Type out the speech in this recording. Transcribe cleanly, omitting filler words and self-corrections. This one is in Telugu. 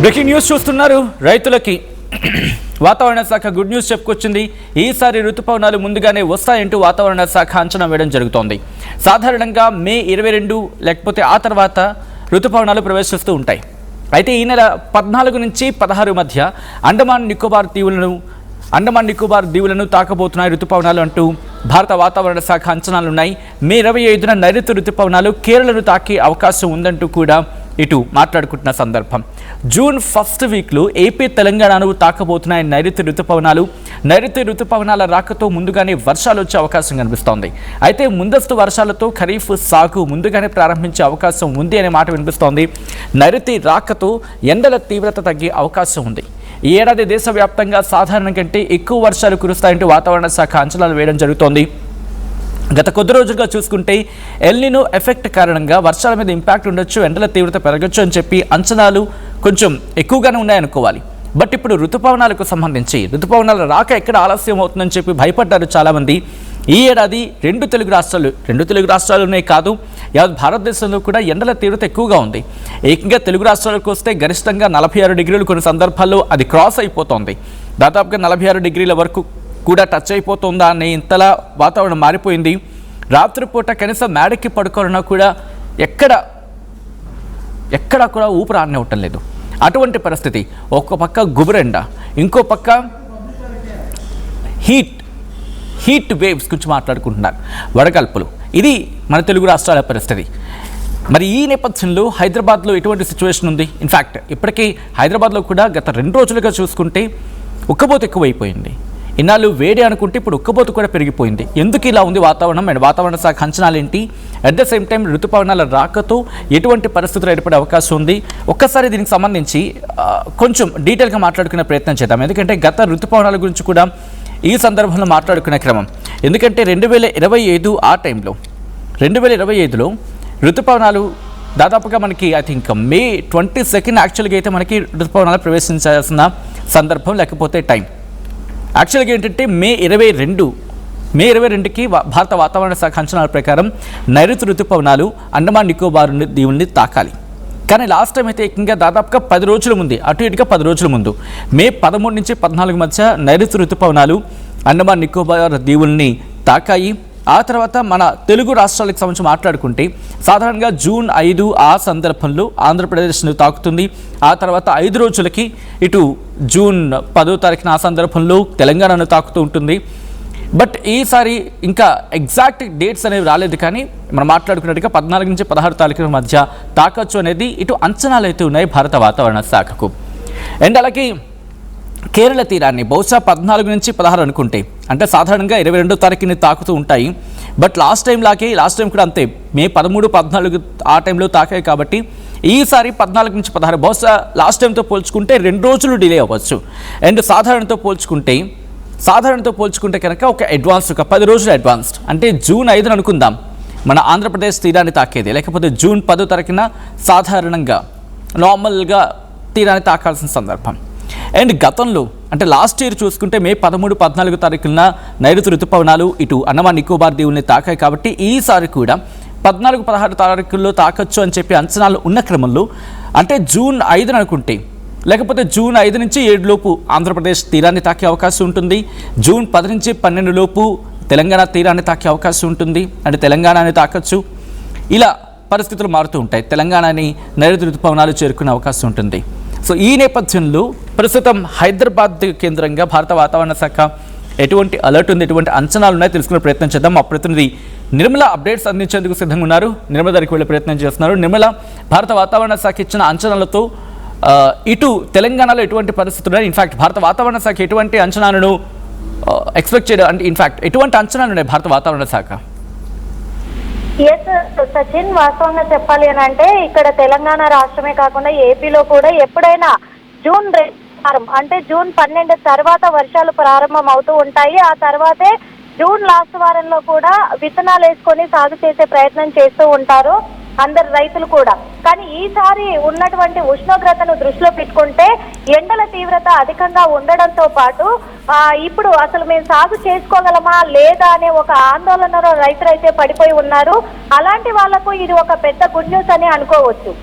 బ్రేకింగ్ న్యూస్ చూస్తున్నారు. రైతులకి వాతావరణ శాఖ గుడ్ న్యూస్ చెప్పుకొచ్చింది. ఈసారి ఋతుపవనాలు ముందుగానే వస్తాయంటూ వాతావరణ శాఖ అంచనా వేయడం జరుగుతోంది. సాధారణంగా మే 22 లేకపోతే ఆ తర్వాత ఋతుపవనాలు ప్రవేశిస్తూ ఉంటాయి. అయితే ఈ నెల 14 నుంచి 16 మధ్య అండమాన్ నికోబార్ దీవులను తాకబోతున్నాయి ఋతుపవనాలు అంటూ భారత వాతావరణ శాఖ అంచనాలున్నాయి. మే 25న నైరుతి ఋతుపవనాలు కేరళను తాకే అవకాశం ఉందంటూ కూడా ఇటు మాట్లాడుకుంటున్న సందర్భం. జూన్ ఫస్ట్ వీక్లో ఏపీ తెలంగాణను తాకబోతున్నాయి నైరుతి ఋతుపవనాలు. నైరుతి ఋతుపవనాల రాకతో ముందుగానే వర్షాలు వచ్చే అవకాశం కనిపిస్తోంది. అయితే ముందస్తు వర్షాలతో ఖరీఫ్ సాగు ముందుగానే ప్రారంభించే అవకాశం ఉంది అనే మాట వినిపిస్తోంది. నైరుతి రాకతో ఎండల తీవ్రత తగ్గే అవకాశం ఉంది. ఈ ఏడాది దేశవ్యాప్తంగా సాధారణం కంటే ఎక్కువ వర్షాలు కురుస్తాయంటూ వాతావరణ శాఖ అంచనాలు వేయడం జరుగుతోంది. గత కొద్ది రోజులుగా చూసుకుంటే ఎల్నినో ఎఫెక్ట్ కారణంగా వర్షాల మీద ఇంపాక్ట్ ఉండొచ్చు, ఎండల తీవ్రత పెరగచ్చు అని చెప్పి అంచనాలు కొంచెం ఎక్కువగానే ఉన్నాయనుకోవాలి. బట్ ఇప్పుడు ఋతుపవనాలకు సంబంధించి ఋతుపవనాల రాక ఎక్కడ ఆలస్యం అవుతుందని చెప్పి భయపడ్డారు చాలామంది. ఈ ఏడాది రెండు తెలుగు రాష్ట్రాల్లోనే కాదు, యావత్ భారతదేశంలో కూడా ఎండల తీవ్రత ఎక్కువగా ఉంది. ఏకంగా తెలుగు రాష్ట్రాలకు వస్తే గరిష్టంగా 46 డిగ్రీలు కొన్ని సందర్భాల్లో అది క్రాస్ అయిపోతుంది. దాదాపుగా 46 డిగ్రీల వరకు కూడా టచ్ అయిపోతుందా అనే ఇంతలా వాతావరణం మారిపోయింది. రాత్రిపూట కనీసం మేడకి పడుకోవాలన్నా కూడా ఎక్కడా కూడా ఊపిరి ఆడనివ్వటం లేదు. అటువంటి పరిస్థితి. ఒక పక్క గుబురెండ, ఇంకో పక్క హీట్ వేవ్స్ గురించి మాట్లాడుకుంటున్నారు, వడగల్పులు. ఇది మన తెలుగు రాష్ట్రాల పరిస్థితి. మరి ఈ నేపథ్యంలో హైదరాబాద్లో ఎటువంటి సిచ్యువేషన్ ఉంది? ఇన్ఫ్యాక్ట్ ఇప్పటికీ హైదరాబాద్లో కూడా గత 2 రోజులుగా చూసుకుంటే ఉక్కబోత ఎక్కువైపోయింది. ఇన్నాళ్ళు వేడి అనుకుంటే ఇప్పుడు ఉక్కబోతు కూడా పెరిగిపోయింది. ఎందుకు ఇలా ఉంది వాతావరణం అండ్ వాతావరణ శాఖ అంచనాలు ఏంటి? అట్ ద సేమ్ టైం ఋతుపవనాల రాకతో ఎటువంటి పరిస్థితులు ఏర్పడే అవకాశం ఉంది? ఒక్కసారి దీనికి సంబంధించి కొంచెం డీటెయిల్గా మాట్లాడుకునే ప్రయత్నం చేద్దాం. ఎందుకంటే గత ఋతుపవనాల గురించి కూడా ఈ సందర్భంలో మాట్లాడుకునే క్రమం. ఎందుకంటే 2025 ఆ టైంలో 2025లో ఋతుపవనాలు దాదాపుగా మనకి ఐ థింక్ మే 22 యాక్చువల్గా అయితే మనకి ఋతుపవనాలు ప్రవేశించాల్సిన సందర్భం, లేకపోతే టైం. యాక్చువల్గా ఏంటంటే మే 22కి భారత వాతావరణ శాఖ అంచనాల ప్రకారం నైరుతి ఋతుపవనాలు అండమాన్ నికోబార్ దీవుల్ని తాకాలి. కానీ లాస్ట్ టైం అయితే ఏకంగా దాదాపుగా 10 రోజుల ముందు, అటు ఇటుగా 10 రోజుల ముందు మే 13 నుంచి 14 మధ్య నైరుతి ఋతుపవనాలు అండమాన్ నికోబార్ దీవుల్ని తాకాయి. ఆ తర్వాత మన తెలుగు రాష్ట్రాలకు సంబంధించి మాట్లాడుకుంటే సాధారణంగా జూన్ 5 ఆ సందర్భంలో ఆంధ్రప్రదేశ్ను తాకుతుంది. ఆ తర్వాత 5 రోజులకి ఇటు జూన్ 10వ తారీఖున ఆ సందర్భంలో తెలంగాణను తాకుతూ ఉంటుంది. బట్ ఈసారి ఇంకా ఎగ్జాక్ట్ డేట్స్ అనేవి రాలేదు. కానీ మనం మాట్లాడుకున్నట్టుగా 14 నుంచి 16 తారీఖుల మధ్య తాకచ్చు అనేది ఇటు అంచనాలు అయితే ఉన్నాయి భారత వాతావరణ శాఖకు. అండ్ అలాగే కేరళ తీరాన్ని బహుశా 14 నుంచి 16 అనుకుంటే, అంటే సాధారణంగా 22వ తారీఖుని తాకుతూ ఉంటాయి. బట్ లాస్ట్ టైం కూడా అంతే, మే 13, 14 ఆ టైంలో తాకాయి. కాబట్టి ఈసారి 14 నుంచి 16 బహుశా లాస్ట్ టైంతో పోల్చుకుంటే 2 రోజులు డిలే అవ్వచ్చు. అండ్ సాధారణతో పోల్చుకుంటే కనుక ఒక 10 రోజులు అడ్వాన్స్డ్, అంటే జూన్ 5 అనుకుందాం మన ఆంధ్రప్రదేశ్ తీరాన్ని తాకేది, లేకపోతే జూన్ 10వ తారీఖున సాధారణంగా నార్మల్గా తీరాన్ని తాకాల్సిన సందర్భం. అండ్ గతంలో అంటే లాస్ట్ ఇయర్ చూసుకుంటే మే 13, 14 తారీఖున నైరుతి ఋతుపవనాలు ఇటు అండమాన్ నికోబార్ దీవుల్ని తాకాయి. కాబట్టి ఈసారి కూడా 14, 16 తారీఖుల్లో తాకచ్చు అని చెప్పి అంచనాలు ఉన్న క్రమంలో, అంటే జూన్ 5 అనుకుంటే, లేకపోతే జూన్ 5 నుంచి 7 లోపు ఆంధ్రప్రదేశ్ తీరాన్ని తాకే అవకాశం ఉంటుంది. జూన్ 10 నుంచి 12 లోపు తెలంగాణ తీరాన్ని తాకే అవకాశం ఉంటుంది, అంటే తెలంగాణని తాకచ్చు. ఇలా పరిస్థితులు మారుతూ ఉంటాయి. తెలంగాణని నైరుతి ఋతుపవనాలు చేరుకునే అవకాశం ఉంటుంది. సో ఈ నేపథ్యంలో ప్రస్తుతం హైదరాబాద్ కేంద్రంగా భారత వాతావరణ శాఖ ఎటువంటి అలర్ట్ ఉంది, ఎటువంటి అంచనాలు ఉన్నాయో తెలుసుకునే ప్రయత్నం చేద్దాం. మా ప్రతినిధి నిర్మల అప్డేట్స్ అందించేందుకు సిద్ధంగా ఉన్నారు. నిర్మల దగ్గరికి వెళ్ళే ప్రయత్నం చేస్తున్నారు. నిర్మల, భారత వాతావరణ శాఖ ఇచ్చిన అంచనాలతో ఇటు తెలంగాణలో ఎటువంటి పరిస్థితులు ఉన్నాయి? ఇన్ఫాక్ట్ భారత వాతావరణ శాఖ ఎటువంటి అంచనాలను ఎక్స్పెక్ట్ చేయడం, అంటే ఇన్ఫాక్ట్ ఎటువంటి అంచనాలు ఉన్నాయి భారత వాతావరణ శాఖ? ఎస్ సచిన్, వాస్తవంగా చెప్పాలి అని అంటే ఇక్కడ తెలంగాణ రాష్ట్రమే కాకుండా ఏపీలో కూడా ఎప్పుడైనా జూన్ అంటే జూన్ 12 తర్వాత వర్షాలు ప్రారంభం అవుతూ ఉంటాయి. ఆ తర్వాతే జూన్ లాస్ట్ వారంలో కూడా విత్తనాలు వేసుకొని సాగు చేసే ప్రయత్నం చేస్తూ ఉంటారు అందరు రైతులు కూడా. కానీ ఈసారి ఉన్నటువంటి ఉష్ణోగ్రతను దృష్టిలో పెట్టుకుంటే ఎండల తీవ్రత అధికంగా ఉండడంతో పాటు ఇప్పుడు అసలు మేము సాగు చేసుకోగలమా లేదా అనే ఒక ఆందోళనలో రైతులైతే పడిపోయి ఉన్నారు. అలాంటి వాళ్లకు ఇది ఒక పెద్ద గుడ్ న్యూస్ అని అనుకోవచ్చు.